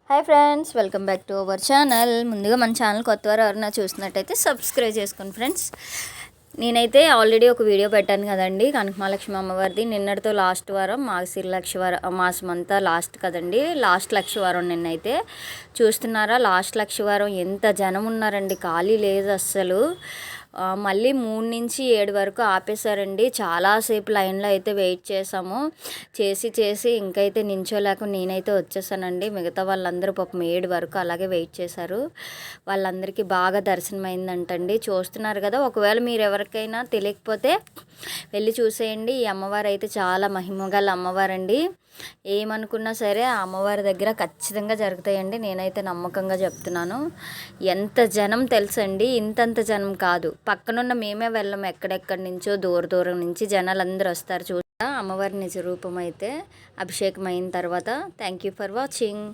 Hi friends, welcome back to our channel. ముందుగా మన channel కొత్తవారు ఎవరైనా చూసినట్టయితే సబ్స్క్రైబ్ చేసుకోండి ఫ్రెండ్స్. నేనైతే ఆల్రెడీ ఒక వీడియో పెట్టాను కదండి, కనకమహాలక్ష్మి అమ్మవారిది. నిన్నటితో లాస్ట్ వారం, మార్గశిర మాసం అంతా లాస్ట్ కదండి, లాస్ట్ లక్షవారం. నిన్నైతే చూస్తున్నారా, లాస్ట్ లక్షవారం ఎంత జనం ఉన్నారండి, ఖాళీ లేదు అస్సలు. మళ్ళీ 3 నుంచి 7 వరకు ఆపేశారండి. చాలాసేపు లైన్లో అయితే వెయిట్ చేసాము. చేసి ఇంకైతే నించోలేక నేనైతే వచ్చేసానండి. మిగతా వాళ్ళందరూ పాపం 7 వరకు అలాగే వెయిట్ చేశారు. వాళ్ళందరికీ బాగా దర్శనమైందంటండి. చూస్తున్నారు కదా, ఒకవేళ మీరు ఎవరికైనా తెలియకపోతే వెళ్ళి చూసేయండి. ఈ అమ్మవారు అయితే చాలా మహిమగల అమ్మవారండి. ఏమనుకున్నా సరే ఆ అమ్మవారి దగ్గర ఖచ్చితంగా జరుగుతాయండి. నేనైతే నమ్మకంగా చెప్తున్నాను. ఎంత జనం తెలుసండి, ఇంతంత జనం కాదు, పక్కనున్న మేమే వెళ్ళం, ఎక్కడెక్కడి నుంచో దూరం నుంచి జనాలు అందరూ వస్తారు. చూడ అమ్మవారి నిజ రూపం అయితే అభిషేకం అయిన తర్వాత. Thank you for watching.